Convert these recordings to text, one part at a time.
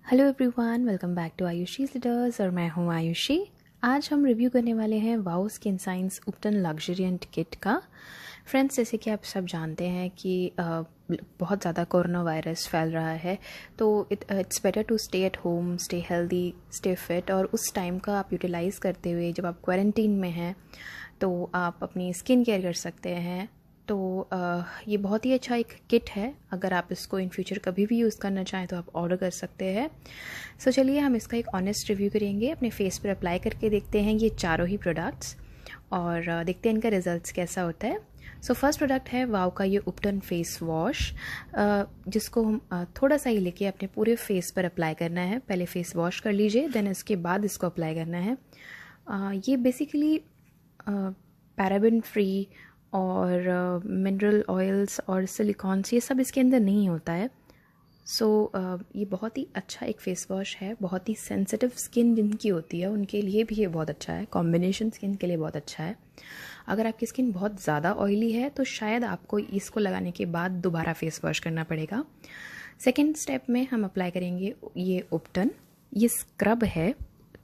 Hello everyone, welcome back to ayushisglitters और मैं हूँ आयुषी। आज हम रिव्यू करने वाले हैं वाओ स्किन साइंस उबटन लग्जरिएंट किट का। फ्रेंड्स, जैसे कि आप सब जानते हैं कि बहुत ज़्यादा कोरोना वायरस फैल रहा है, तो it's better to stay at home, stay healthy, stay fit. और उस टाइम का आप यूटिलाइज़ करते हुए जब आप क्वारंटीन में हैं तो आप अपनी स्किन केयर कर सकते हैं। तो ये बहुत ही अच्छा एक किट है। अगर आप इसको इन फ्यूचर कभी भी यूज़ करना चाहें तो आप ऑर्डर कर सकते हैं। सो चलिए हम इसका एक ऑनेस्ट रिव्यू करेंगे, अपने फेस पर अप्लाई करके देखते हैं ये चारों ही प्रोडक्ट्स और देखते हैं इनका रिजल्ट्स कैसा होता है। सो फर्स्ट प्रोडक्ट है वाओ का ये उबटन फेस वॉश, जिसको हम थोड़ा सा ही लेके अपने पूरे फेस पर अप्लाई करना है। पहले फेस वॉश कर लीजिए, देन इसके बाद इसको अप्लाई करना है। ये बेसिकली पैराबेन फ्री और मिनरल ऑयल्स और सिलिकॉन्स ये सब इसके अंदर नहीं होता है। सो ये बहुत ही अच्छा एक फेस वॉश है। बहुत ही सेंसिटिव स्किन जिनकी होती है उनके लिए भी ये बहुत अच्छा है। कॉम्बिनेशन स्किन के लिए बहुत अच्छा है। अगर आपकी स्किन बहुत ज़्यादा ऑयली है तो शायद आपको इसको लगाने के बाद दोबारा फेस वॉश करना पड़ेगा। सेकेंड स्टेप में हम अप्लाई करेंगे ये उबटन। ये स्क्रब है,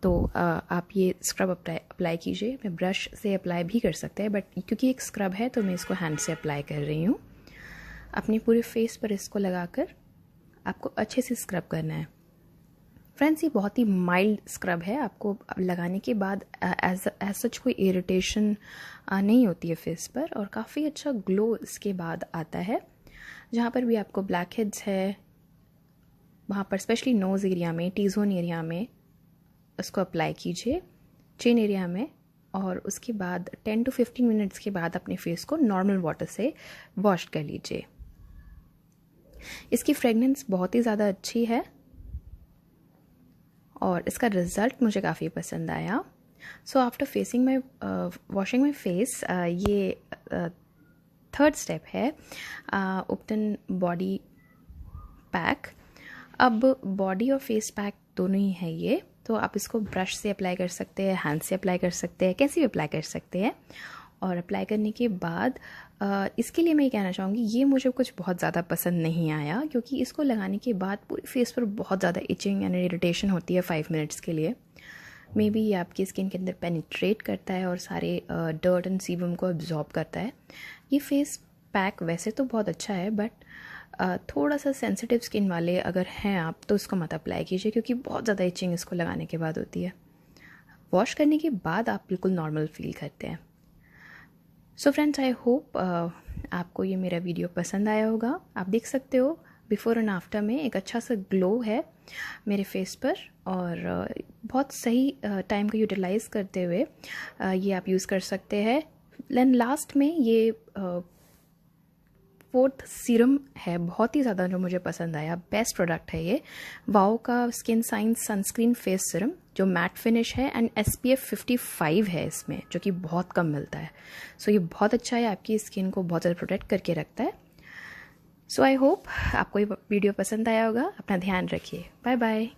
तो आप ये स्क्रब अप्लाई कीजिए। मैं ब्रश से अप्लाई भी कर सकते हैं, बट क्योंकि एक स्क्रब है तो मैं इसको हैंड से अप्लाई कर रही हूँ। अपने पूरे फेस पर इसको लगाकर आपको अच्छे से स्क्रब करना है। फ्रेंड्स, ये बहुत ही माइल्ड स्क्रब है। आपको लगाने के बाद एज सच कोई इरिटेशन नहीं होती है फेस पर, और काफ़ी अच्छा ग्लो इसके बाद आता है। जहाँ पर भी आपको ब्लैक हेड्स है वहाँ पर, स्पेशली नोज़ एरिया में, टी जोन एरिया में उसको अप्लाई कीजिए, चिन एरिया में, और उसके बाद 10 to 15 मिनट्स के बाद अपने फेस को नॉर्मल वाटर से वॉश कर लीजिए। इसकी फ्रेगनेंस बहुत ही ज़्यादा अच्छी है और इसका रिज़ल्ट मुझे काफ़ी पसंद आया। So after facing my washing my face, ये थर्ड स्टेप है उबटन बॉडी पैक। अब बॉडी और फेस पैक दोनों ही है ये, तो आप इसको ब्रश से अप्लाई कर सकते हैं, हैंड से अप्लाई कर सकते हैं, कैसे भी अप्लाई कर सकते हैं। और अप्लाई करने के बाद इसके लिए मैं ये कहना चाहूँगी, ये मुझे कुछ बहुत ज़्यादा पसंद नहीं आया, क्योंकि इसको लगाने के बाद पूरे फेस पर बहुत ज़्यादा इचिंग एंड इरिटेशन होती है 5 मिनट्स के लिए। मे बी ये आपकी स्किन के अंदर पेनिट्रेट करता है और सारे डर्ट एंड सीबम को अब्जॉर्ब करता है। ये फेस पैक वैसे तो बहुत अच्छा है, बट थोड़ा सा सेंसिटिव स्किन वाले अगर हैं आप तो इसको मत अप्लाई कीजिए, क्योंकि बहुत ज़्यादा इचिंग इसको लगाने के बाद होती है। वॉश करने के बाद आप बिल्कुल नॉर्मल फील करते हैं। सो फ्रेंड्स, आई होप आपको ये मेरा वीडियो पसंद आया होगा। आप देख सकते हो बिफोर एंड आफ्टर में एक अच्छा सा ग्लो है मेरे फेस पर, और बहुत सही टाइम को यूटिलाइज़ करते हुए ये आप यूज़ कर सकते हैं। देन लास्ट में ये फोर्थ सीरम है, बहुत ही ज़्यादा जो मुझे पसंद आया। बेस्ट प्रोडक्ट है ये वाओ का skin science sunscreen face serum, जो मैट फिनिश है एंड SPF 55 है इसमें, जो कि बहुत कम मिलता है। सो ये बहुत अच्छा है, आपकी स्किन को बहुत ज़्यादा प्रोटेक्ट करके रखता है। सो आई होप आपको ये वीडियो पसंद आया होगा। अपना ध्यान रखिए। Bye bye.